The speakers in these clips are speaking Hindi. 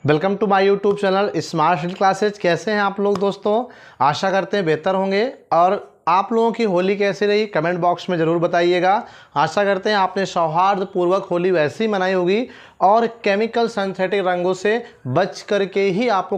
Welcome to my YouTube channel smart study classes. कैसे हैं आप लोग दोस्तों? आशा करते हैं बेहतर होंगे। और आप लोगों की होली कैसी रही कमेंट बॉक्स में ज़रूर बताइएगा। आशा करते हैं आपने सौहार्दपूर्वक होली वैसी ही मनाई होगी और केमिकल सिंथेटिक रंगों से बच करके ही आपको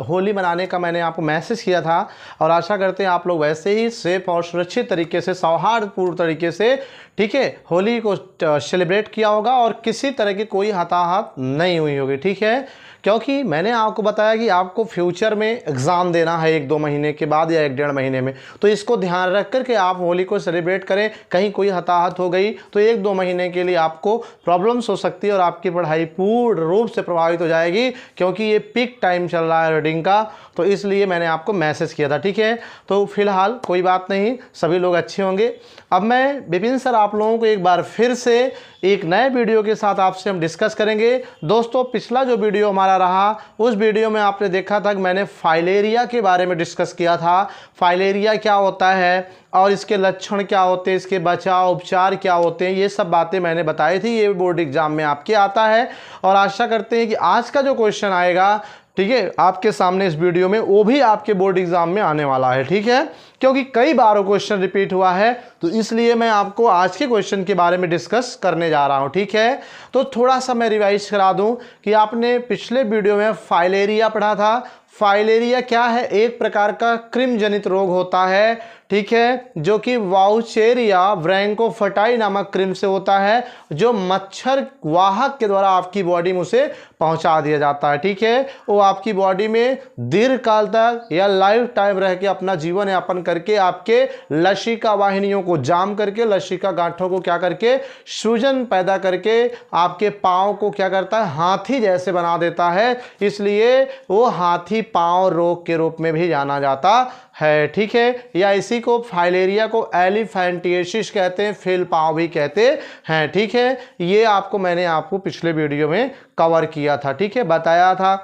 होली मनाने का मैंने आपको मैसेज किया था। और आशा करते हैं आप लोग वैसे ही सेफ और सुरक्षित तरीके से सौहार्दपूर्ण तरीके से ठीक है होली को सेलिब्रेट किया होगा और किसी तरह की कोई हताहत नहीं हुई होगी। ठीक है, क्योंकि मैंने आपको बताया कि आपको फ्यूचर में एग्ज़ाम देना है 1-2 महीने के बाद या 1-1.5 महीने में, तो इसको ध्यान रख करके आप होली को सेलिब्रेट करें। कहीं कोई हताहत हो गई तो 1-2 महीने के लिए आपको प्रॉब्लम्स हो सकती है और आपकी पढ़ाई पूर्ण रूप से प्रभावित हो जाएगी, क्योंकि ये पीक टाइम चल रहा है रीडिंग का। तो इसलिए मैंने आपको मैसेज किया था। ठीक है, तो फिलहाल कोई बात नहीं, सभी लोग अच्छे होंगे। अब मैं विपिन सर आप लोगों को एक बार फिर से एक नए वीडियो के साथ आपसे हम डिस्कस करेंगे। दोस्तों, पिछला जो वीडियो हमारा रहा उस वीडियो में आपने देखा था कि मैंने फाइलेरिया के बारे में डिस्कस किया था। फाइलेरिया क्या होता है और इसके लक्षण क्या होते हैं, इसके बचाव उपचार क्या होते हैं, ये सब बातें मैंने बताई थी। ये बोर्ड एग्जाम में आपके आता है और आशा करते हैं कि आज का जो क्वेश्चन आएगा ठीक है आपके सामने इस वीडियो में, वो भी आपके बोर्ड एग्जाम में आने वाला है। ठीक है, क्योंकि कई बार वो क्वेश्चन रिपीट हुआ है, तो इसलिए मैं आपको आज के क्वेश्चन के बारे में डिस्कस करने जा रहा हूं। ठीक है, तो थोड़ा सा मैं रिवाइज करा दूं कि आपने पिछले वीडियो में फाइलेरिया पढ़ा था। फाइलेरिया क्या है? एक प्रकार का कृमि जनित रोग होता है, ठीक है, जो कि वाउचेरिया ब्रैंकोफटाई नामक कृमि से होता है, जो मच्छर वाहक के द्वारा आपकी बॉडी में उसे पहुंचा दिया जाता है। ठीक है, वो आपकी बॉडी में दीर्घ काल तक या लाइफ टाइम रह के अपना जीवन यापन करके आपके लसिका वाहिनियों को जाम करके, लसिका गांठों को क्या करके, सूजन पैदा करके आपके पाँव को क्या करता है, हाथी जैसे बना देता है। इसलिए वो हाथी पाँव रोग के रूप में भी जाना जाता है। ठीक है, या इसी को फाइलेरिया को एलिफेंटिएसिस कहते हैं, फील पाँव भी कहते हैं। ठीक है, ये मैंने आपको पिछले वीडियो में कवर किया था। ठीक है, बताया था,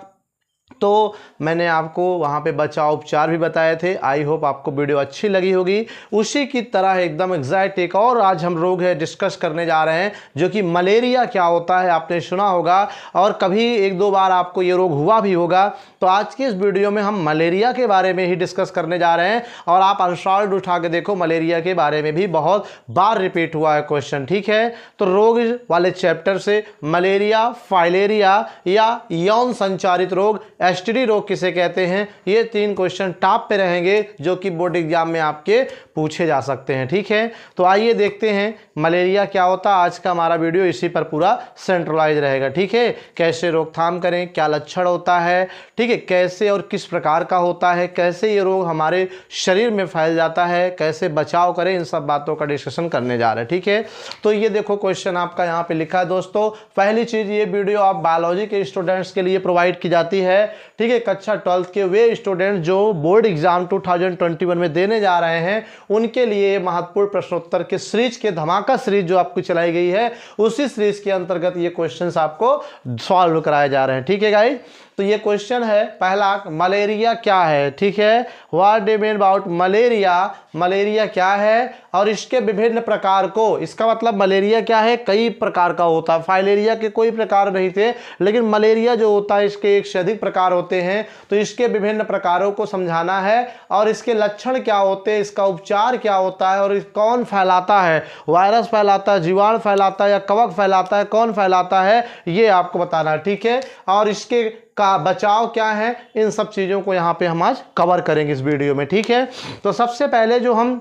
तो मैंने आपको वहाँ पे बचाव उपचार भी बताए थे। आई होप आपको वीडियो अच्छी लगी होगी। उसी की तरह एकदम एग्जैक्ट एक और आज हम रोग है डिस्कस करने जा रहे हैं, जो कि मलेरिया क्या होता है आपने सुना होगा और कभी 1-2 बार आपको ये रोग हुआ भी होगा। तो आज की इस वीडियो में हम मलेरिया के बारे में ही डिस्कस करने जा रहे हैं और आप आंसर उठा के देखो, मलेरिया के बारे में भी बहुत बार रिपीट हुआ है क्वेश्चन। ठीक है, तो रोग वाले चैप्टर से मलेरिया, फाइलेरिया या यौन संचारित रोग, एसटीडी रोग किसे कहते हैं, ये 3 क्वेश्चन टॉप पे रहेंगे जो कि बोर्ड एग्जाम में आपके पूछे जा सकते हैं। ठीक है, तो आइए देखते हैं मलेरिया क्या होता है। आज का हमारा वीडियो इसी पर पूरा सेंट्रलाइज रहेगा। ठीक है, कैसे रोकथाम करें, क्या लक्षण होता है, ठीक है, कैसे और किस प्रकार का होता है, कैसे ये रोग हमारे शरीर में फैल जाता है, कैसे बचाव करें, इन सब बातों का डिस्कशन करने जा रहे हैं। ठीक है, तो ये देखो क्वेश्चन आपका यहाँ पे लिखा है। दोस्तों, पहली चीज, ये वीडियो आप बायोलॉजी के स्टूडेंट्स के लिए प्रोवाइड की जाती है। ठीक है, कक्षा 12 के वे स्टूडेंट जो बोर्ड एग्जाम 2021 में देने जा रहे हैं, उनके लिए महत्वपूर्ण प्रश्नोत्तर के सीरीज के धमाका सीरीज जो आपको चलाई गई है, उसी सीरीज के अंतर्गत ये क्वेश्चंस आपको सॉल्व कराए जा रहे हैं। ठीक है गाइस, तो ये क्वेश्चन है पहला, मलेरिया क्या है। ठीक है, what do mean about malaria, malaria क्या है और इसके विभिन्न प्रकार को, इसका मतलब मलेरिया क्या है, कई प्रकार का होता है। फाइलेरिया के कोई प्रकार नहीं थे, लेकिन मलेरिया जो होता है इसके 1 से अधिक प्रकार होते हैं। तो इसके विभिन्न प्रकारों को समझाना है और इसके लक्षण क्या होते हैं, इसका उपचार क्या होता है और कौन फैलाता है, वायरस फैलाता है, जीवाणु फैलाता है या कवक फैलाता है, कौन फैलाता है, ये आपको बताना है। ठीक है, और इसके का बचाव क्या है, इन सब चीज़ों को यहाँ पे हम आज कवर करेंगे इस वीडियो में। ठीक है, तो सबसे पहले जो हम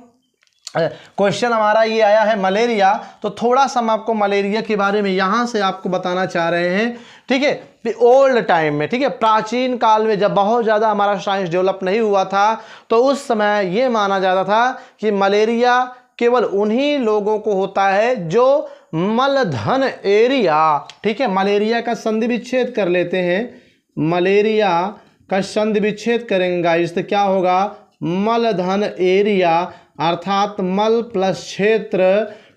क्वेश्चन हमारा ये आया है मलेरिया, तो थोड़ा सा हम आपको मलेरिया के बारे में यहाँ से आपको बताना चाह रहे हैं। ठीक है, ओल्ड टाइम में, ठीक है, प्राचीन काल में जब बहुत ज़्यादा हमारा साइंस डेवलप नहीं हुआ था, तो उस समय ये माना जाता था कि मलेरिया केवल उन्हीं लोगों को होता है जो मलधन एरिया, ठीक है, मलेरिया का संधि विच्छेद कर लेते हैं, मलेरिया का संधि विच्छेद करेंगे गाइस, तो क्या होगा, मलधन एरिया अर्थात मल प्लस क्षेत्र।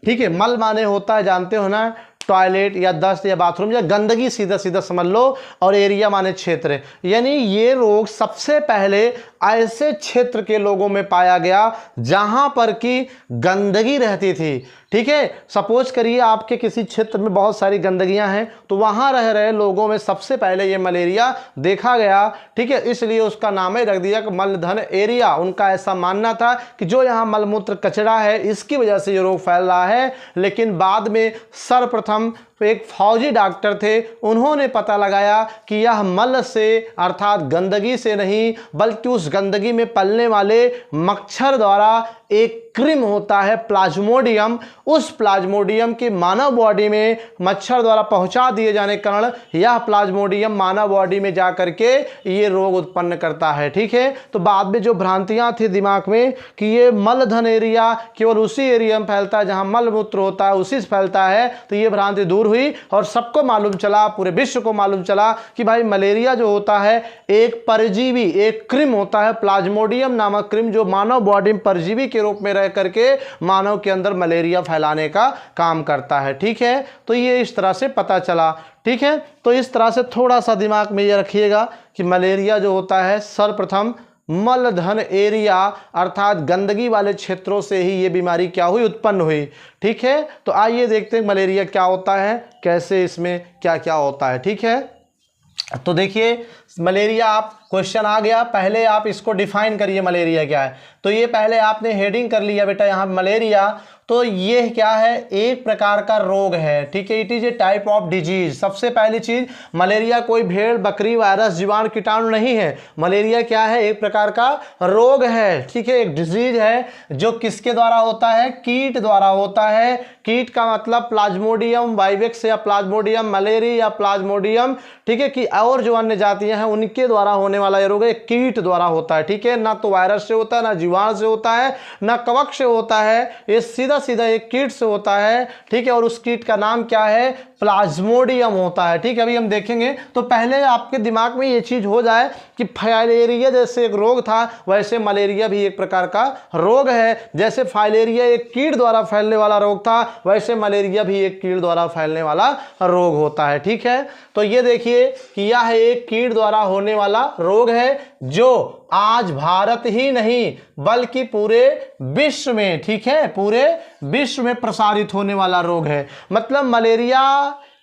ठीक है, मल माने होता है जानते हो ना, टॉयलेट या दस्त या बाथरूम या गंदगी, सीधा सीधा समझ लो, और एरिया माने क्षेत्र। यानी ये रोग सबसे पहले ऐसे क्षेत्र के लोगों में पाया गया जहां पर कि गंदगी रहती थी। ठीक है। सपोज करिए आपके किसी क्षेत्र में बहुत सारी गंदगियां हैं, तो वहां रह रहे लोगों में सबसे पहले ये मलेरिया देखा गया, ठीक है। इसलिए उसका नाम ही रख दिया कि मलधन एरिया। उनका ऐसा मानना था कि जो यहाँ मलमूत्र कचरा है इसकी वजह से ये रोग फैल रहा है। लेकिन बाद में सर्वप्रथम एक फौजी डॉक्टर थे, उन्होंने पता लगाया कि यह मल से अर्थात गंदगी से नहीं बल्कि उस गंदगी में पलने वाले मच्छर द्वारा एक क्रिम होता है प्लाज्मोडियम, उस प्लाज्मोडियम की मानव बॉडी में मच्छर द्वारा पहुंचा दिए जाने के कारण यह प्लाज्मोडियम मानव बॉडी में जा करके ये रोग उत्पन्न करता है, ठीक है। तो बाद में जो भ्रांतियां थी दिमाग में कि ये मलधन एरिया केवल उसी एरिया में फैलता है जहां मलमूत्र होता है, उसी से फैलता है, तो ये भ्रांति दूर हुई और सबको मालूम चला, पूरे विश्व को मालूम चला कि भाई मलेरिया जो होता है एक परजीवी, एक क्रिम होता है प्लाज्मोडियम नामक क्रिम, जो मानव बॉडी में परजीवी के रूप में रह करके मानव के अंदर मलेरिया फैलाने का काम करता है, ठीक है। तो ये इस तरह से पता चला, ठीक है। तो इस तरह से थोड़ा सा दिमाग में ये रखिएगा कि मलेरिया जो होता है सर्वप्रथम मलधन एरिया अर्थात गंदगी वाले क्षेत्रों से ही ये बीमारी क्या हुई, उत्पन्न हुई, ठीक है। तो आइए देखते हैं मलेरिया क्या होता है, कैसे इसमें क्या क्या होता है, ठीक है। तो देखिए मलेरिया, आप क्वेश्चन आ गया, पहले आप इसको डिफाइन करिए मलेरिया क्या है। तो ये पहले आपने हेडिंग कर लिया बेटा यहाँ मलेरिया, तो ये क्या है, एक प्रकार का रोग है, ठीक है। It is a type of disease. सबसे पहली चीज, मलेरिया कोई भेड़ बकरी वायरस जीवाणु कीटाणु नहीं है, मलेरिया क्या है, एक प्रकार का रोग है, ठीक है। एक डिजीज है जो किसके द्वारा होता है, कीट द्वारा होता है। कीट का मतलब प्लाज्मोडियम वाइवेक्स या प्लाज्मोडियम मलेरी या प्लाज्मोडियम, ठीक है, कि और जो अन्य जातियां हैं उनके द्वारा होने वाला ये रोग है, कीट द्वारा होता है, ठीक है। ना तो वायरस से होता है, ना जीवाणु से होता है, ना कवक से होता है, ये सीधा सीधा एक कीट से होता है, ठीक है। और उस कीट का नाम क्या है, प्लाज्मोडियम होता है, ठीक है। अभी हम देखेंगे, तो पहले आपके दिमाग में ये चीज हो जाए कि फाइलेरिया जैसे एक रोग था वैसे मलेरिया भी एक प्रकार का रोग है। जैसे फाइलेरिया एक कीट द्वारा फैलने वाला रोग था वैसे मलेरिया भी एक कीट द्वारा फैलने वाला रोग होता है, ठीक है। तो ये देखिए कि यह एक कीट द्वारा होने वाला रोग है जो आज भारत ही नहीं बल्कि पूरे विश्व में, ठीक है, पूरे विश्व में प्रसारित होने वाला रोग है। मतलब malaria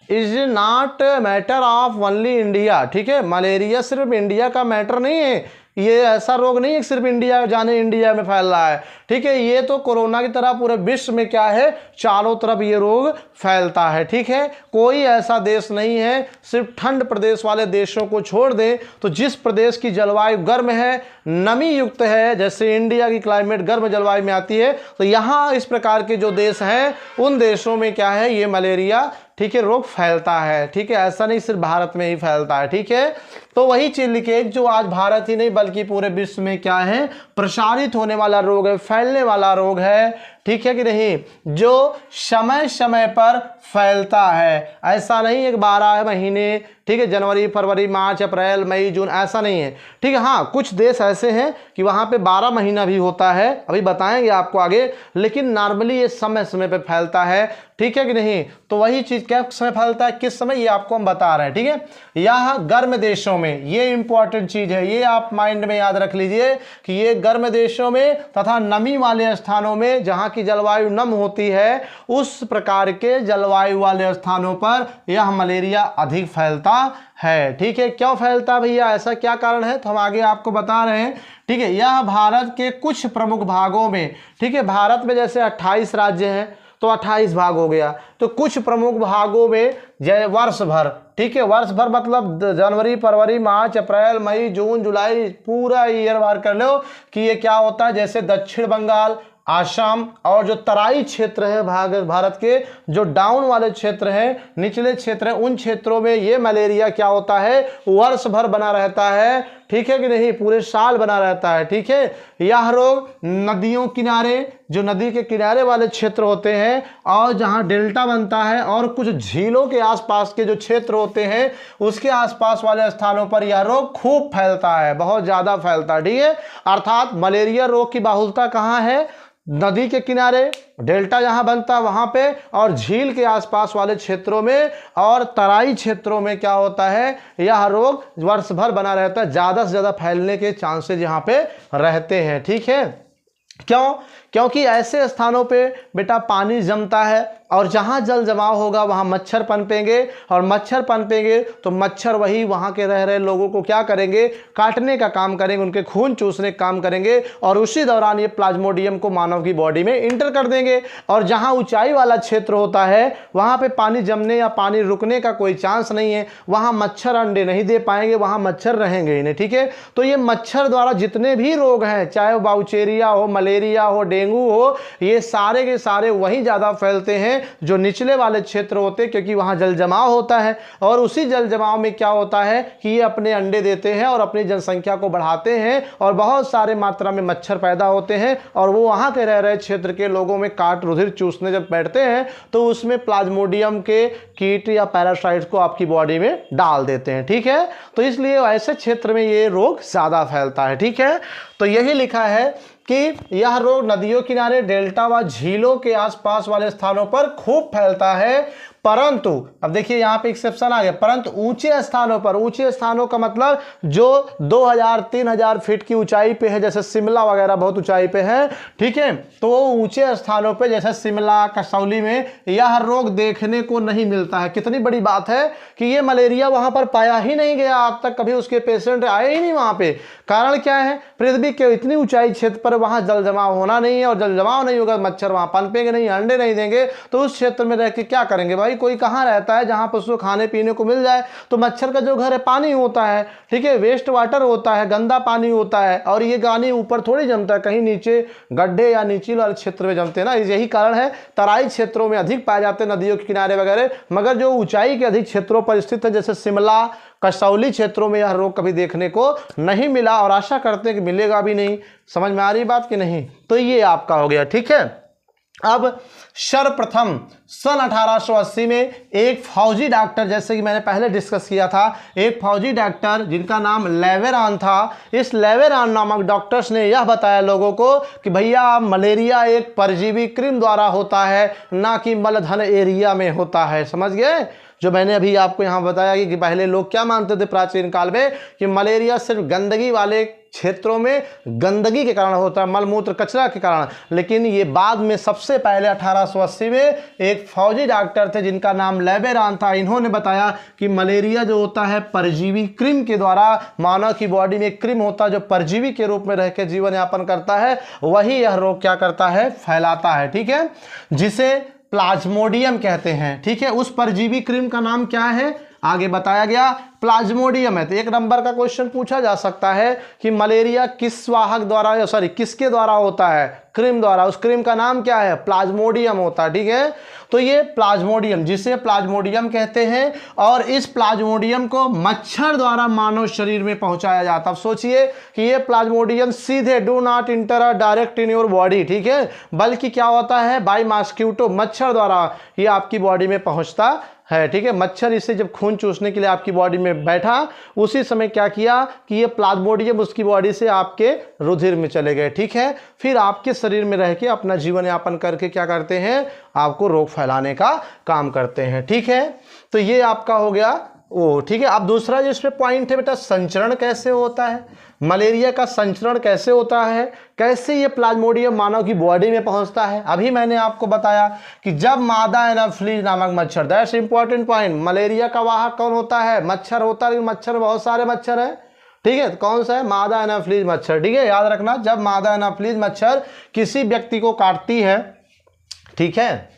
is not matter of only India, ठीक है। मलेरिया सिर्फ इंडिया का मैटर नहीं है, ये ऐसा रोग नहीं है सिर्फ इंडिया जाने इंडिया में फैल रहा है, ठीक है। ये तो कोरोना की तरह पूरे विश्व में क्या है, चारों तरफ ये रोग फैलता है, ठीक है। कोई ऐसा देश नहीं है, सिर्फ ठंड प्रदेश वाले देशों को छोड़ दें तो जिस प्रदेश की जलवायु गर्म है, नमी युक्त है, जैसे इंडिया की क्लाइमेट गर्म जलवायु में आती है, तो यहाँ इस प्रकार के जो देश हैं उन देशों में क्या है, ये मलेरिया, ठीक है, रोग फैलता है, ठीक है। ऐसा नहीं सिर्फ भारत में ही फैलता है, ठीक है। तो वही चीज लिखे जो आज भारत ही नहीं बल्कि पूरे विश्व में क्या है, प्रसारित होने वाला रोग है, फैलने वाला रोग है, ठीक है कि नहीं, जो समय समय पर फैलता है। ऐसा नहीं है कि 12 महीने, ठीक है, जनवरी फरवरी मार्च अप्रैल मई जून, ऐसा नहीं है, ठीक है। हाँ, कुछ देश ऐसे हैं कि वहाँ पे 12 महीना भी होता है, अभी बताएंगे आपको आगे, लेकिन नॉर्मली ये समय समय पे फैलता है, ठीक है कि नहीं। तो वही चीज क्या समय फैलता है, किस समय, ये आपको हम बता रहे हैं, ठीक है। यहाँ गर्म देशों में, ये इंपॉर्टेंट चीज है, ये आप माइंड में याद रख लीजिए कि ये गर्म देशों में तथा नमी वाले स्थानों में जहाँ की जलवायु नम होती है, उस प्रकार के जलवायु वाले स्थानों पर यह मलेरिया अधिक फैलता है, ठीक है। क्यों फैलता भैया, ऐसा क्या कारण है, तो हम आगे आपको बता रहे हैं, ठीक है। यह भारत के कुछ प्रमुख भागों में, ठीक है, भारत में जैसे 28 राज्य हैं तो 28 भाग हो गया, तो कुछ प्रमुख भागों में वर्ष भर, ठीक है, वर्ष भर मतलब जनवरी फरवरी मार्च अप्रैल मई जून जुलाई, पूरा ईयर बार कर लो कि ये क्या होता है। जैसे दक्षिण बंगाल, आसाम और जो तराई क्षेत्र है भारत के, जो डाउन वाले क्षेत्र हैं, निचले क्षेत्र हैं, उन क्षेत्रों में ये मलेरिया क्या होता है, वर्ष भर बना रहता है, ठीक है कि नहीं, पूरे साल बना रहता है, ठीक है। यह रोग नदियों किनारे, जो नदी के किनारे वाले क्षेत्र होते हैं और जहां डेल्टा बनता है और कुछ झीलों के आसपास के जो क्षेत्र होते हैं उसके आसपास वाले स्थानों पर यह रोग खूब फैलता है, बहुत ज्यादा फैलता है, ठीक है। अर्थात मलेरिया रोग की बाहुलता कहाँ है, नदी के किनारे, डेल्टा जहां बनता है वहां पे, और झील के आसपास वाले क्षेत्रों में और तराई क्षेत्रों में क्या होता है, यह रोग वर्ष भर बना रहता है, ज्यादा से ज्यादा फैलने के चांसेस यहाँ पे रहते हैं, ठीक है। क्यों, क्योंकि ऐसे स्थानों पे बेटा पानी जमता है और जहाँ जल जमाव होगा वहाँ मच्छर पनपेंगे, और मच्छर पनपेंगे तो मच्छर वही वहाँ के रह रहे लोगों को क्या करेंगे, काटने का काम करेंगे, उनके खून चूसने का काम करेंगे, और उसी दौरान ये प्लाज्मोडियम को मानव की बॉडी में इंटर कर देंगे। और जहाँ ऊंचाई वाला क्षेत्र होता है वहाँ पे पानी जमने या पानी रुकने का कोई चांस नहीं है, वहाँ मच्छर अंडे नहीं दे पाएंगे, वहाँ मच्छर रहेंगे ही नहीं। ठीक है, तो ये मच्छर द्वारा जितने भी रोग हैं, चाहे वो बाउचेरिया हो, मलेरिया हो, डेंगू हो, ये सारे के सारे वहीं ज़्यादा फैलते हैं जो निचले वाले क्षेत्र होते हैं, क्योंकि वहाँ जल जमाव होता है। और उसी जल जमाव में क्या होता है कि ये अपने अंडे देते हैं और अपनी जनसंख्या को बढ़ाते हैं, और बहुत सारे मात्रा में मच्छर पैदा होते हैं, और वो वहाँ के रह रहे क्षेत्र के लोगों में काट रुधिर चूसने जब बैठते हैं तो उसमें प्लाज्मोडियम के कीट या पैरासाइट्स को आपकी बॉडी में डाल देते हैं। ठीक है, तो इसलिए ऐसे क्षेत्र में ये रोग ज़्यादा फैलता है। ठीक है, तो यही लिखा है कि यह रोग नदियों किनारे, डेल्टा व झीलों के आसपास वाले स्थानों पर खूब फैलता है, परंतु अब देखिए यहाँ पे एक्सेप्शन आ गया, परंतु ऊंचे स्थानों पर, ऊंचे स्थानों का मतलब जो 2000-3000 फीट की ऊंचाई पे है, जैसे शिमला वगैरह बहुत ऊंचाई पे है। ठीक है, तो वो ऊंचे स्थानों पे जैसे शिमला, कसौली में यह रोग देखने को नहीं मिलता है। कितनी बड़ी बात है कि ये मलेरिया वहां पर पाया ही नहीं गया, आज तक कभी उसके पेशेंट आए ही नहीं वहां पे। कारण क्या है, पृथ्वी के इतनी ऊंचाई क्षेत्र पर वहां जल जमाव होना नहीं है, और जल जमाव नहीं होगा, मच्छर वहां पनपेंगे नहीं, अंडे नहीं देंगे, तो उस क्षेत्र में रह के क्या करेंगे भाई, कोई कहाँ रहता है जहां पर उसको खाने पीने को मिल जाए। तो मच्छर का जो घर है पानी होता है, ठीक है, वेस्ट वाटर होता है, गंदा पानी होता है, और ये पानी ऊपर थोड़ी जमता है, कहीं नीचे गड्ढे या नीचीले वाले क्षेत्र में जमते हैं ना। यही कारण है तराई क्षेत्रों में अधिक पाए जाते हैं, नदियों के किनारे वगैरह, मगर जो ऊंचाई के अधिक क्षेत्रों पर स्थित है जैसे शिमला, कसौली क्षेत्रोरों में यह रोग कभी देखने को नहीं मिला, और आशा करते हैं कि मिलेगा भी नहीं। समझ में आ रही बात कि नहीं? तो ये आपका हो गया। ठीक है, अब सर्वप्रथम सन 1880 में एक फौजी डॉक्टर, जैसे कि मैंने पहले डिस्कस किया था, एक फौजी डॉक्टर जिनका नाम लेवेरान था, इस लेवेरान नामक डॉक्टर्स ने यह बताया लोगों को कि भैया मलेरिया एक परजीवी कृमि द्वारा होता है, ना कि मलधन एरिया में होता है। समझ गए? जो मैंने अभी आपको यहाँ बताया कि पहले लोग क्या मानते थे प्राचीन काल में कि मलेरिया सिर्फ गंदगी वाले क्षेत्रों में गंदगी के कारण होता है, मलमूत्र कचरा के कारण, लेकिन ये बाद में सबसे पहले 1880 में एक फौजी डॉक्टर थे जिनका नाम लेवेरान था, इन्होंने बताया कि मलेरिया जो होता है परजीवी कृमि के द्वारा, मानव की बॉडी में कृमि होता है जो परजीवी के रूप में रह के जीवन यापन करता है, वही यह रोग क्या करता है, फैलाता है। ठीक है, जिसे प्लाज्मोडियम कहते हैं। ठीक है, उस परजीवी कृमि का नाम क्या है, आगे बताया गया प्लाज्मोडियम है। तो एक नंबर का क्वेश्चन पूछा जा सकता है कि मलेरिया किस वाहक द्वारा, सॉरी किसके द्वारा होता है, कृमि द्वारा, उस कृमि का नाम क्या है, प्लाज्मोडियम होता है। ठीक है, तो ये प्लाज्मोडियम, जिसे प्लाज्मोडियम कहते हैं, और इस प्लाज्मोडियम को मच्छर द्वारा मानव शरीर में पहुंचाया जाता है। अब सोचिए कि ये प्लाज्मोडियम सीधे do not inter direct in your body, ठीक है, बल्कि क्या होता है, बाय मॉस्किटो, मच्छर द्वारा ये आपकी बॉडी में पहुंचता है। ठीक है, मच्छर इसे जब खून चूसने के लिए आपकी बॉडी में बैठा, उसी समय क्या किया कि ये प्लाज्मोडियम उसकी बॉडी से आपके रुधिर में चले गए। ठीक है, फिर आपके शरीर में रह के अपना जीवन यापन करके क्या करते हैं, आपको रोग फैलाने का काम करते हैं। ठीक है, तो ये आपका हो गया वो। ठीक है, अब दूसरा जो इसमें पॉइंट है बेटा, संचरण कैसे होता है, मलेरिया का संचरण कैसे होता है, कैसे ये प्लाज्मोडियम मानव की बॉडी में पहुंचता है। अभी मैंने आपको बताया कि जब मादा एनाफिलीज नामक मच्छर, दैट्स इंपॉर्टेंट पॉइंट, मलेरिया का वाहक कौन होता है, मच्छर होता है, लेकिन मच्छर बहुत सारे मच्छर हैं। ठीक है, कौन सा है, मादा एनाफिलीज मच्छर। ठीक है, याद रखना, जब मादा एनाफिलीज मच्छर किसी व्यक्ति को काटती है, ठीक है,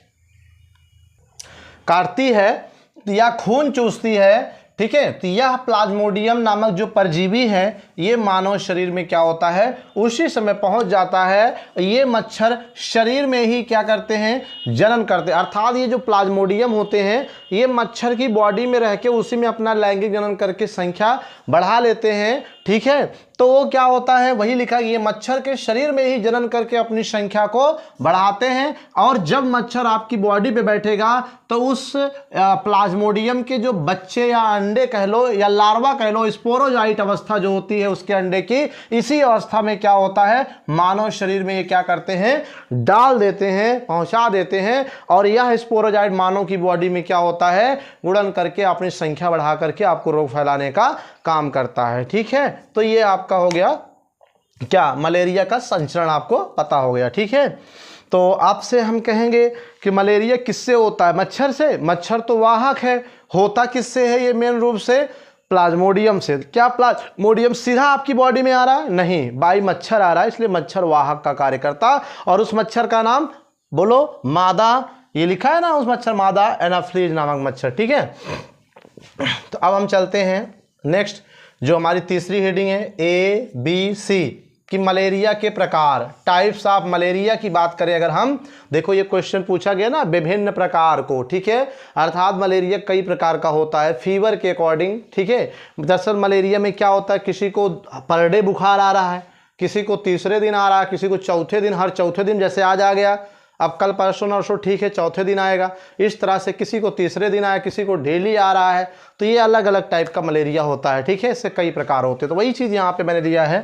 काटती है या खून चूसती है, ठीक है, तो यह प्लाज्मोडियम नामक जो परजीवी है ये मानव शरीर में क्या होता है, उसी समय पहुंच जाता है। ये मच्छर शरीर में ही क्या करते हैं, जनन करते हैं, अर्थात ये जो प्लाज्मोडियम होते हैं ये मच्छर की बॉडी में रह के उसी में अपना लैंगिक जनन करके संख्या बढ़ा लेते हैं। ठीक है, तो वो क्या होता है, वही लिखा कि ये मच्छर के शरीर में ही जनन करके अपनी संख्या को बढ़ाते हैं, और जब मच्छर आपकी बॉडी पे बैठेगा तो उस प्लाज्मोडियम के जो बच्चे या अंडे कह लो या लार्वा कह लो, स्पोरोजाइट अवस्था जो होती है उसके अंडे की, इसी अवस्था में क्या होता है, मानव शरीर में ये क्या करते हैं, डाल देते हैं, पहुंचा देते हैं, और यह स्पोरोजाइट मानव की बॉडी में क्या होता है, गुणन करके अपनी संख्या बढ़ा करके आपको रोग फैलाने का काम करता है। ठीक है, तो ये आपका हो गया क्या मलेरिया का संचरण आपको पता हो गया। ठीक है, तो आपसे हम कहेंगे कि मलेरिया किससे होता है? मच्छर से। मच्छर तो वाहक है, होता किससे है? ये मेन रूप से प्लाज्मोडियम से। क्या प्लाज्मोडियम सीधा आपकी बॉडी में आ रहा है? नहीं, बाई मच्छर आ रहा है, इसलिए मच्छर वाहक का कार्य करता। और उस मच्छर का नाम बोलो, मादा। ये लिखा है ना उस मच्छर, मादा एनाफ्लीज नामक मच्छर। ठीक है, तो अब हम चलते हैं नेक्स्ट, जो हमारी तीसरी हेडिंग है ABC कि मलेरिया के प्रकार, टाइप्स ऑफ मलेरिया की बात करें अगर हम, देखो ये क्वेश्चन पूछा गया ना विभिन्न प्रकार को। ठीक है, अर्थात मलेरिया कई प्रकार का होता है फीवर के अकॉर्डिंग। ठीक है, दरअसल मलेरिया में क्या होता है, किसी को पर डे बुखार आ रहा है, किसी को तीसरे दिन आ रहा है, किसी को चौथे दिन, हर चौथे दिन, जैसे आज आ गया, अब कल परसों नरसों ठीक है चौथे दिन आएगा, इस तरह से किसी को तीसरे दिन आया, किसी को डेली आ रहा है। तो ये अलग अलग टाइप का मलेरिया होता है। ठीक है, इससे कई प्रकार होते हैं। तो वही चीज़ यहाँ पे मैंने दिया है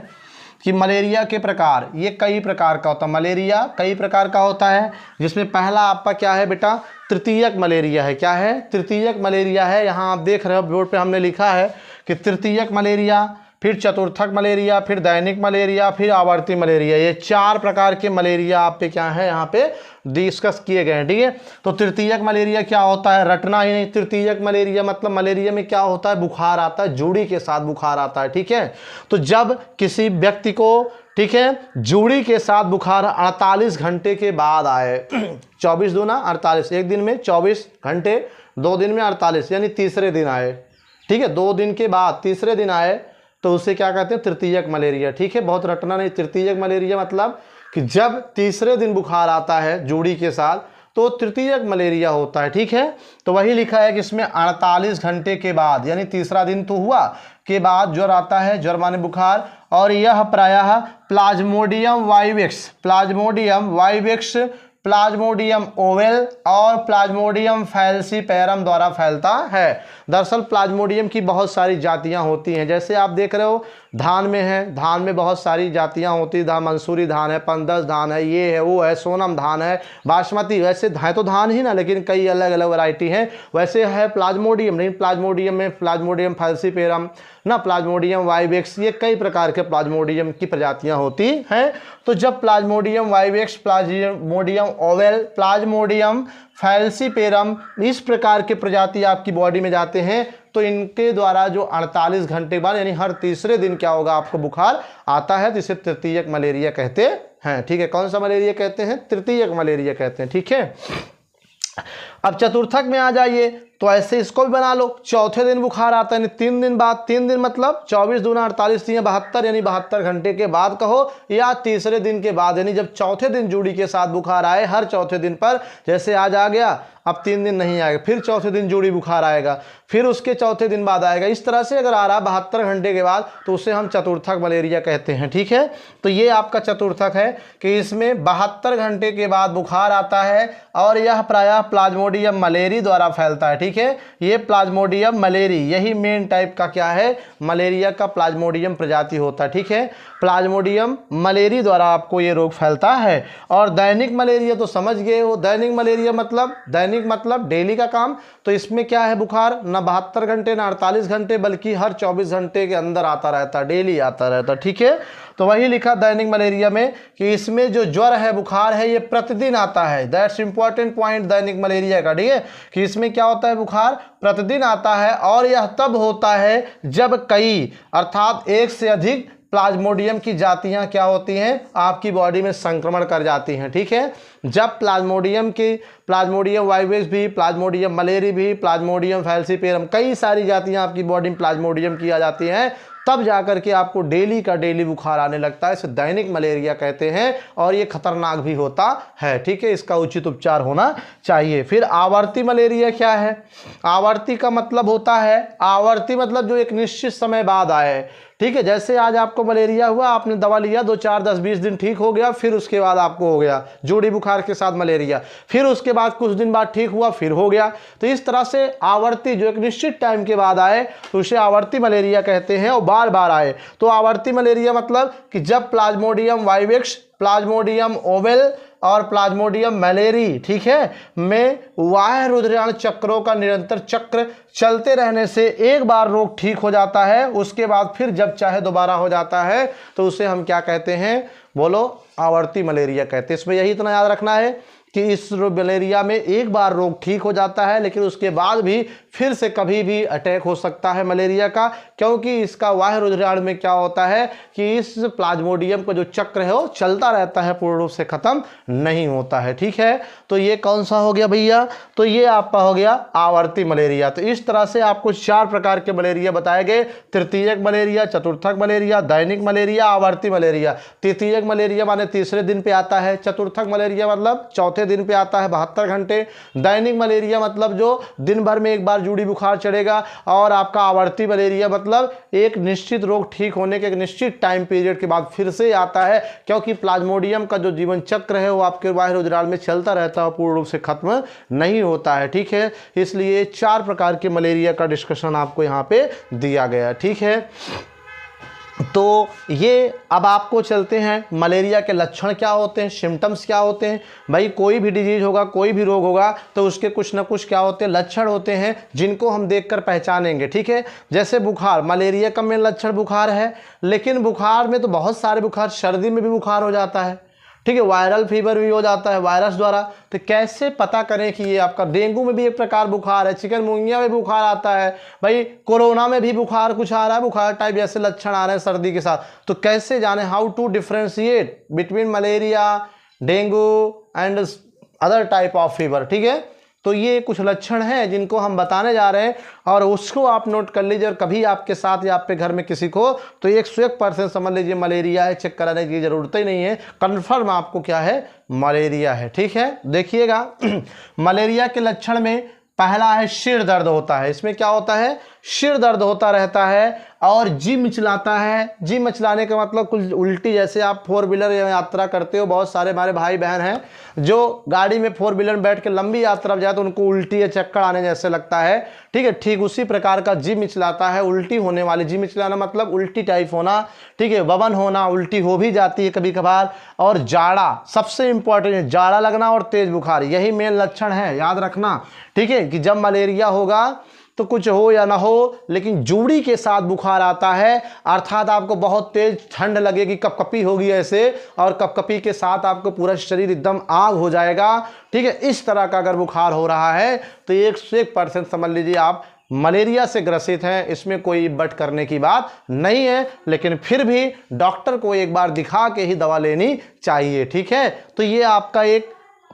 कि मलेरिया के प्रकार, ये कई प्रकार का होता है। मलेरिया कई प्रकार का होता है, जिसमें पहला आपका क्या है बेटा, तृतीयक मलेरिया है। क्या है? तृतीयक मलेरिया है। यहाँ आप देख रहे हो बोर्ड पे हमने लिखा है कि तृतीयक मलेरिया, फिर चतुर्थक मलेरिया, फिर दैनिक मलेरिया, फिर आवर्ती मलेरिया। ये 4 प्रकार के मलेरिया आप पे क्या है यहाँ पे डिस्कस किए गए हैं। ठीक है, तो तृतीयक मलेरिया क्या होता है, रटना ही नहीं। तृतीयक मलेरिया मतलब मलेरिया में क्या होता है, बुखार आता है, जूड़ी के साथ बुखार आता है। ठीक है, तो जब किसी व्यक्ति को, ठीक है, जूड़ी के साथ बुखार 48 घंटे के बाद आए 24 दूना 48, एक दिन में 24 घंटे, 2 दिन में 48, यानी तीसरे दिन आए। ठीक है, 2 दिन के बाद तीसरे दिन आए तो उसे क्या कहते हैं, तृतीयक मलेरिया। ठीक है, बहुत रटना नहीं। तृतीयक मलेरिया मतलब कि जब तीसरे दिन बुखार आता है जूड़ी के साथ तो तृतीयक मलेरिया होता है। ठीक है, तो वही लिखा है कि इसमें 48 घंटे के बाद, यानी तीसरा दिन तो हुआ, के बाद ज्वर आता है, ज्वर माने बुखार, और यह प्रायः Plasmodium vivax, Plasmodium vivax, Plasmodium oval और प्लाज्मोडियम फैल्सीपेरम द्वारा फैलता है। दरअसल प्लाज्मोडियम की बहुत सारी जातियां होती हैं, जैसे आप देख रहे हो धान में है, धान में बहुत सारी जातियां होती हैं, मंसूरी धान है, पंदस धान है, ये है वो है, सोनम धान है, बासमती, वैसे है तो धान ही ना, लेकिन कई अलग अलग वैरायटी हैं। वैसे है प्लाज्मोडियम, नहीं प्लाज्मोडियम में प्लाज्मोडियम फैल्सीपेरम ना, प्लाज्मोडियम वाइवेक्स, ये कई प्रकार के प्लाज्मोडियम की प्रजातियां होती हैं। तो जब Plasmodium vivax, Plasmodium oval, Plasmodium falciparum, इस प्रकार के प्रजाति आपकी बॉडी में जाते हैं तो इनके द्वारा जो 48 घंटे बाद, यानी हर तीसरे दिन क्या होगा, आपको बुखार आता है, जिसे तृतीयक मलेरिया कहते हैं। ठीक है, कौन सा मलेरिया कहते हैं, तृतीयक मलेरिया कहते हैं। ठीक है, अब चतुर्थक में आ जाइए, तो ऐसे इसको भी बना लो, चौथे दिन बुखार आता है, यानी 3 दिन बाद, 3 दिन मतलब 24 दूना 48 या 72, यानी 72 घंटे के बाद कहो, या तीसरे दिन के बाद, यानी जब चौथे दिन जूड़ी के साथ बुखार आए, हर चौथे दिन पर, जैसे आज आ गया, अब 3 दिन नहीं आएगा, फिर चौथे दिन जूड़ी बुखार आएगा, फिर उसके चौथे दिन बाद आएगा, इस तरह से अगर आ रहा 72 घंटे के बाद तो उसे हम चतुर्थक मलेरिया कहते हैं। ठीक है, तो ये आपका चतुर्थक है कि इसमें 72 घंटे के बाद बुखार आता है और यह प्रायः प्लाज्मोडियम मलेरी द्वारा फैलता है। ठीक है, ये प्लाज्मोडियम मलेरी, यही मेन टाइप का क्या है, मलेरिया का प्लाज्मोडियम प्रजाति होता है। ठीक है, प्लाज्मोडियम मलेरी द्वारा आपको ये रोग फैलता है। और दैनिक मलेरिया तो समझ गए हो, दैनिक मलेरिया मतलब, दैनिक मतलब डेली का काम, तो इसमें क्या है, बुखार ना 72 घंटे ना 48 घंटे, बल्कि हर 24 घंटे के अंदर आता रहता, डेली आता रहता। ठीक है, तो वही लिखा दैनिक मलेरिया में कि इसमें जो ज्वर है, बुखार है, ये प्रतिदिन आता है। That's important point Dainik malaria का। ठीक है, कि इसमें क्या होता है, बुखार प्रतिदिन आता है, और यह तब होता है जब कई, अर्थात 1 से अधिक प्लाज्मोडियम की जातियां क्या होती हैं, आपकी बॉडी में संक्रमण कर जाती हैं। ठीक है, जब प्लाज्मोडियम की, प्लाज्मोडियम वाइवेक्स भी, प्लाज्मोडियम मलेरी भी, प्लाज्मोडियम फैल्सीपेरम, कई सारी जातियां आपकी बॉडी में प्लाज्मोडियम की आ जाती हैं, तब जाकर के आपको डेली का डेली बुखार आने लगता है। इसे दैनिक मलेरिया कहते हैं और ये खतरनाक भी होता है। ठीक है, इसका उचित उपचार होना चाहिए। फिर आवर्ती मलेरिया क्या है, आवर्ती का मतलब होता है, आवर्ती मतलब जो एक निश्चित समय बाद आए। ठीक है, जैसे आज आपको मलेरिया हुआ, आपने दवा लिया, 2 4 10 20 दिन ठीक हो गया, फिर उसके बाद आपको हो गया जोड़ी बुखार के साथ मलेरिया, फिर उसके बाद कुछ दिन बाद ठीक हुआ, फिर हो गया। तो इस तरह से आवर्ती जो एक निश्चित टाइम के बाद आए तो उसे आवर्ती मलेरिया कहते हैं, और बार बार आए तो आवर्ती मलेरिया मतलब कि जब प्लाज्मोडियम वाइवेक्स, प्लाज्मोडियम ओवेल और प्लाज्मोडियम मैलेरी, ठीक है, में बाह्य रुधिराण चक्रों का निरंतर चक्र चलते रहने से एक बार रोग ठीक हो जाता है, उसके बाद फिर जब चाहे दोबारा हो जाता है, तो उसे हम क्या कहते हैं, बोलो, आवर्ती मलेरिया कहते हैं। इसमें यही इतना याद रखना है कि इस मलेरिया में एक बार रोग ठीक हो जाता है, लेकिन उसके बाद भी फिर से कभी भी अटैक हो सकता है मलेरिया का, क्योंकि इसका बाह्य रुधिराण में क्या होता है कि इस प्लाज्मोडियम का जो चक्र है वो चलता रहता है, पूर्ण रूप से खत्म नहीं होता है। ठीक है, तो ये कौन सा हो गया भैया, तो ये आपका हो गया आवर्ती मलेरिया। तो इस तरह से आपको 4 प्रकार के मलेरिया बताए गए, तृतीयक मलेरिया, चतुर्थक मलेरिया, दैनिक मलेरिया, आवर्ती मलेरिया। तृतीयक मलेरिया माने तीसरे दिन पे आता है, चतुर्थक मलेरिया मतलब चौथे दिन पे आता है 72 घंटे, दैनिक मलेरिया मतलब जो दिन भर में एक बार जूड़ी बुखार चढ़ेगा, और आपका आवर्ती मलेरिया मतलब एक निश्चित रोग ठीक होने के एक निश्चित टाइम पीरियड के बाद फिर से आता है, क्योंकि प्लाज्मोडियम का जो जीवन चक्र है वो आपके बाह्य रुधिराण में चलता रहता है, पूर्ण रूप से खत्म नहीं होता है। ठीक है, इसलिए 4 प्रकार के मलेरिया का डिस्कशन आपको यहाँ पे दिया गया। ठीक है, तो ये अब आपको चलते हैं मलेरिया के लक्षण क्या होते हैं, सिम्टम्स क्या होते हैं। भाई कोई भी डिजीज होगा, कोई भी रोग होगा, तो उसके कुछ ना कुछ क्या होते हैं, लक्षण होते हैं, जिनको हम देखकर पहचानेंगे। ठीक है, जैसे बुखार, मलेरिया का मेन लक्षण बुखार है, लेकिन बुखार में तो बहुत सारे बुखार, सर्दी में भी बुखार हो जाता है, ठीक है, वायरल फीवर भी हो जाता है वायरस द्वारा। तो कैसे पता करें कि ये आपका, डेंगू में भी एक प्रकार बुखार है, चिकनगुनिया में बुखार आता है, भाई कोरोना में भी बुखार कुछ आ रहा है, बुखार टाइप ऐसे लक्षण आ रहे हैं सर्दी के साथ। तो कैसे जाने, how to differentiate between malaria, dengue and other type of fever. ठीक है, तो ये कुछ लक्षण हैं जिनको हम बताने जा रहे हैं, और उसको आप नोट कर लीजिए, और कभी आपके साथ या आपके घर में किसी को तो 101% समझ लीजिए मलेरिया है, चेक कराने की जरूरत ही नहीं है, कन्फर्म आपको क्या है, मलेरिया है। ठीक है, देखिएगा मलेरिया के लक्षण में पहला है सिर दर्द होता है। इसमें क्या होता है, सिर दर्द होता रहता है, और जी मिचलाता है। जी मिचलाने का मतलब कुछ उल्टी, जैसे आप 4 व्हीलर यात्रा करते हो, बहुत सारे हमारे भाई बहन हैं जो गाड़ी में 4 व्हीलर में बैठ के लंबी यात्रा जाए तो उनको उल्टी या चक्कर आने जैसे लगता है। ठीक है, ठीक उसी प्रकार का जी मिचलाता है, उल्टी होने वाली, जी मिचलाना मतलब उल्टी टाइप होना, ठीक है, ववन होना, उल्टी हो भी जाती है कभी कभार, और जाड़ा सबसे इंपॉर्टेंट है, जाड़ा लगना और तेज बुखार, यही मेन लक्षण है, याद रखना। ठीक है, कि जब मलेरिया होगा तो कुछ हो या ना हो, लेकिन जूड़ी के साथ बुखार आता है, अर्थात आपको बहुत तेज ठंड लगेगी, कपकपी होगी ऐसे, और कपकपी के साथ आपको पूरा शरीर एकदम आग हो जाएगा। ठीक है, इस तरह का अगर बुखार हो रहा है तो 101% समझ लीजिए आप मलेरिया से ग्रसित हैं, इसमें कोई बट करने की बात नहीं है, लेकिन फिर भी डॉक्टर को एक बार दिखा के ही दवा लेनी चाहिए। ठीक है, तो ये आपका एक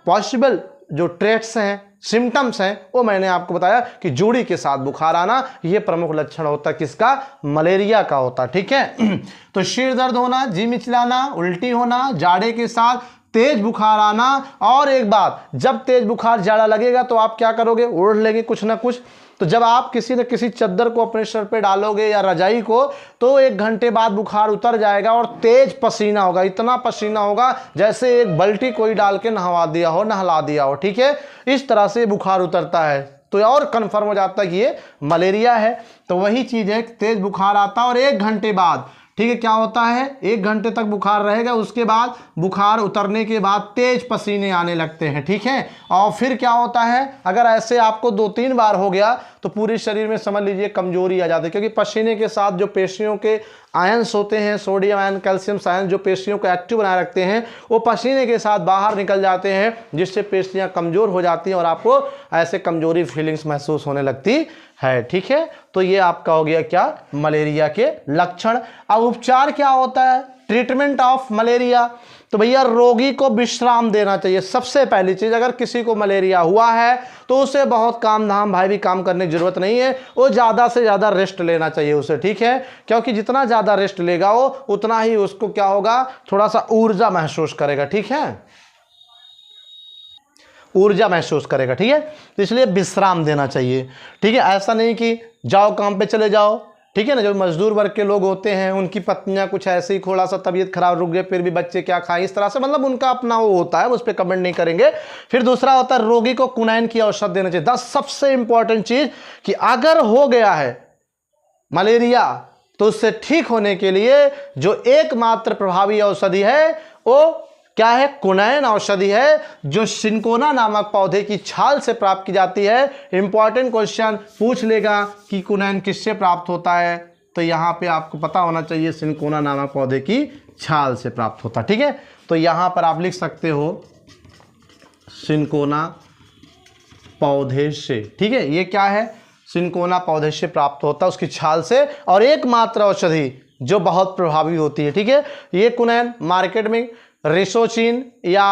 पॉसिबल जो ट्रेट्स हैं, सिम्टम्स हैं, वो मैंने आपको बताया कि जूड़ी के साथ बुखार आना, ये प्रमुख लक्षण होता है किसका, मलेरिया का होता। ठीक है, तो सिर दर्द होना, जी मिचलाना, उल्टी होना, जाड़े के साथ तेज बुखार आना, और एक बात, जब तेज बुखार जाड़ा लगेगा तो आप क्या करोगे, ओढ़ लेंगे कुछ ना कुछ। तो जब आप किसी न किसी चद्दर को अपने सर पे डालोगे या रजाई को, तो 1 घंटे बाद बुखार उतर जाएगा, और तेज पसीना होगा, इतना पसीना होगा जैसे एक बाल्टी कोई डाल के नहवा दिया हो, नहला दिया हो। ठीक है, इस तरह से बुखार उतरता है, तो और कंफर्म हो जाता है कि ये मलेरिया है। तो वही चीज़ है, तेज बुखार आता है और 1 घंटे बाद, ठीक है, क्या होता है, 1 घंटे तक बुखार रहेगा, उसके बाद बुखार उतरने के बाद तेज पसीने आने लगते हैं। ठीक है, और फिर क्या होता है, अगर ऐसे आपको 2-3 बार हो गया तो पूरे शरीर में समझ लीजिए कमजोरी आ जाती है, क्योंकि पसीने के साथ जो पेशियों के आयंस होते हैं, सोडियम आयन, कैल्शियम आयन, जो पेशियों को एक्टिव बनाए रखते हैं, वो पसीने के साथ बाहर निकल जाते हैं, जिससे पेशियां कमजोर हो जाती हैं और आपको ऐसे कमजोरी फीलिंग्स महसूस होने लगती है। ठीक है, तो ये आपका हो गया क्या, मलेरिया के लक्षण। अब उपचार क्या होता है, ट्रीटमेंट ऑफ मलेरिया। तो भैया रोगी को विश्राम देना चाहिए, सबसे पहली चीज। अगर किसी को मलेरिया हुआ है तो उसे बहुत काम धाम भाई भी काम करने की जरूरत नहीं है, वो ज़्यादा से ज़्यादा रेस्ट लेना चाहिए उसे। ठीक है, क्योंकि जितना ज़्यादा रेस्ट लेगा वो उतना ही उसको क्या होगा, थोड़ा सा ऊर्जा महसूस करेगा। ठीक है, ऊर्जा महसूस करेगा। ठीक है, तो इसलिए विश्राम देना चाहिए। ठीक है, ऐसा नहीं कि जाओ काम पे चले जाओ। ठीक है ना, जो मजदूर वर्ग के लोग होते हैं, उनकी पत्नियां कुछ ऐसे ही, थोड़ा सा तबीयत खराब, रुक गए, फिर भी बच्चे क्या खाएं, इस तरह से, मतलब उनका अपना वो होता है, उस पर कमेंट नहीं करेंगे। फिर दूसरा होता है रोगी को कुनैन की औषध देना चाहिए। 10 सबसे इंपॉर्टेंट चीज कि अगर हो गया है मलेरिया तो उससे ठीक होने के लिए जो एकमात्र प्रभावी औषधि है वो क्या है? कुनैन औषधि है जो सिनकोना नामक पौधे की छाल से प्राप्त की जाती है। इंपॉर्टेंट क्वेश्चन पूछ लेगा कि कुनैन किससे प्राप्त होता है, तो यहाँ पे आपको पता होना चाहिए सिनकोना नामक पौधे की छाल से प्राप्त होता है। ठीक है, तो यहाँ पर आप लिख सकते हो सिनकोना पौधे से। ठीक है, ये क्या है? सिनकोना पौधे से प्राप्त होता है, उसकी छाल से, और एकमात्र औषधि जो बहुत प्रभावी होती है। ठीक है, ये कुनैन मार्केट में रिसोचिन या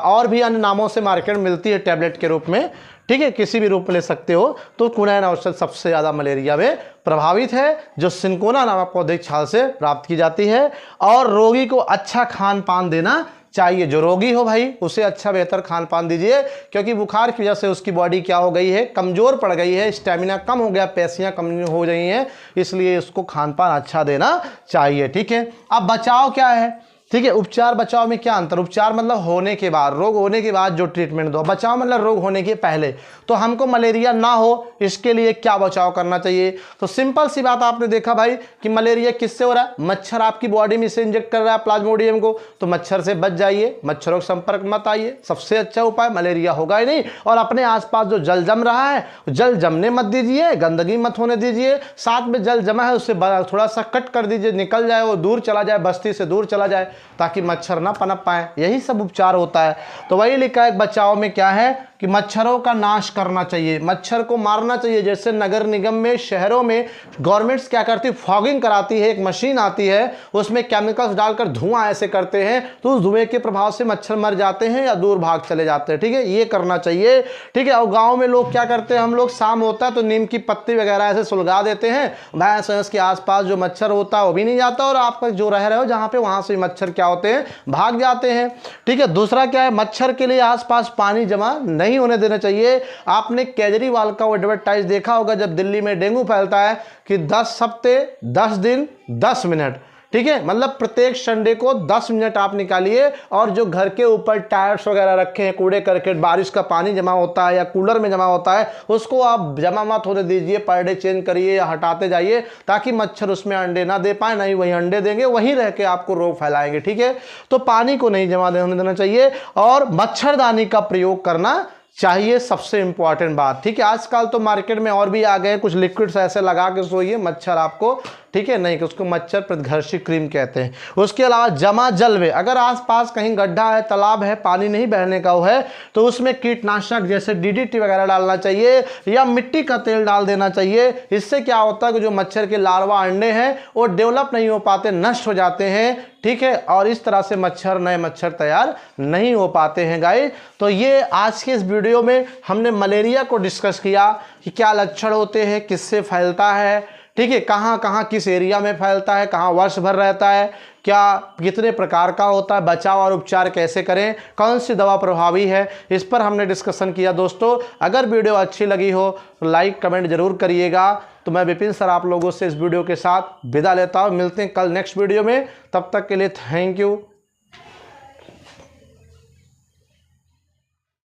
और भी अन्य नामों से मार्केट में मिलती है टैबलेट के रूप में। ठीक है, किसी भी रूप में ले सकते हो। तो कुनैन औषध सबसे ज़्यादा मलेरिया में प्रभावित है, जो सिनकोना नामक पौधे की छाल से प्राप्त की जाती है। और रोगी को अच्छा खान पान देना चाहिए। जो रोगी हो भाई उसे अच्छा बेहतर खान पान दीजिए, क्योंकि बुखार की वजह से उसकी बॉडी क्या हो गई है? कमज़ोर पड़ गई है, स्टेमिना कम हो गया, पेशियां कम हो गई हैं, इसलिए उसको खान पान अच्छा देना चाहिए। ठीक है, अब बचाव क्या है? ठीक है, उपचार बचाव में क्या अंतर? उपचार मतलब होने के बाद, रोग होने के बाद जो ट्रीटमेंट दो। बचाव मतलब रोग होने के पहले। तो हमको मलेरिया ना हो इसके लिए क्या बचाव करना चाहिए? तो सिंपल सी बात, आपने देखा भाई कि मलेरिया किससे हो रहा है? मच्छर आपकी बॉडी में से इंजेक्ट कर रहा है प्लाज्मोडियम को, तो मच्छर से बच जाइए, मच्छरों के संपर्क मत आइए, सबसे अच्छा उपाय। मलेरिया होगा ही नहीं। और अपने आसपास जो जल जम रहा है, जल जमने मत दीजिए, गंदगी मत होने दीजिए। साथ में जल जमा है उससे थोड़ा सा कट कर दीजिए, निकल जाए, वो दूर चला जाए, बस्ती से दूर चला जाए, ताकि मच्छर ना पनप पाए। यही सब उपचार होता है। तो वही लिखा है बचाव में क्या है कि मच्छरों का नाश करना चाहिए, मच्छर को मारना चाहिए। जैसे नगर निगम में, शहरों में गवर्नमेंट्स क्या करती है? फॉगिंग कराती है, एक मशीन आती है, उसमें केमिकल्स डालकर धुआं ऐसे करते हैं, तो उस धुएं के प्रभाव से मच्छर मर जाते हैं या दूर भाग चले जाते हैं। ठीक है, ये करना चाहिए। ठीक है, और गाँव में लोग क्या करते हैं? हम लोग शाम होता है तो नीम की पत्ती वगैरह ऐसे सुलगा देते हैं, भैंस भैंस के आसपास जो मच्छर होता है वो भी नहीं जाता, और आप जो रह रहे हो जहाँ पे, वहाँ से मच्छर क्या होते हैं? भाग जाते हैं। ठीक है, दूसरा क्या है? मच्छर के लिए आसपास पानी जमा नहीं होने देना चाहिए। आपने केजरीवाल का वो एडवर्टाइज देखा होगा, जब दिल्ली में डेंगू फैलता है कि 10 हफ्ते 10 दिन 10 मिनट। ठीक है, मतलब प्रत्येक संडे को 10 मिनट आप निकालिए, और जो घर के ऊपर टायर्स वगैरह रखे हैं, कूड़े करकट, बारिश का पानी जमा होता है या कूलर में जमा होता है, उसको आप जमा मत होने दीजिए, पर डे चेंज करिए या हटाते जाइए, ताकि मच्छर उसमें अंडे ना दे पाए, नहीं वही अंडे देंगे, वहीं रह के आपको रोग फैलाएंगे। ठीक है, तो पानी को नहीं जमा होने देना चाहिए, और मच्छरदानी का प्रयोग करना चाहिए, सबसे इंपॉर्टेंट बात। ठीक है, आजकल तो मार्केट में और भी आ गए कुछ लिक्विड्स ऐसे लगा के सोइए, मच्छर आपको, ठीक है, नहीं कि उसको मच्छर प्रतिघर्षी क्रीम कहते हैं। उसके अलावा जमा जल में, अगर आसपास कहीं गड्ढा है, तालाब है, पानी नहीं बहने का है, तो उसमें कीटनाशक जैसे डीडीटी वगैरह डालना चाहिए, या मिट्टी का तेल डाल देना चाहिए। इससे क्या होता है कि जो मच्छर के लार्वा अंडे हैं वो डेवलप नहीं हो पाते, नष्ट हो जाते हैं। ठीक है, और इस तरह से मच्छर, नए मच्छर तैयार नहीं हो पाते हैं गाइस। तो ये आज के इस वीडियो में हमने मलेरिया को डिस्कस किया कि क्या लक्षण होते हैं, किससे फैलता है, ठीक है, कहाँ कहाँ किस एरिया में फैलता है, कहाँ वर्ष भर रहता है, क्या कितने प्रकार का होता है, बचाव और उपचार कैसे करें, कौन सी दवा प्रभावी है, इस पर हमने डिस्कशन किया। दोस्तों अगर वीडियो अच्छी लगी हो तो लाइक कमेंट जरूर करिएगा। तो मैं विपिन सर आप लोगों से इस वीडियो के साथ विदा लेता हूँ। मिलते हैं कल नेक्स्ट वीडियो में, तब तक के लिए थैंक यू।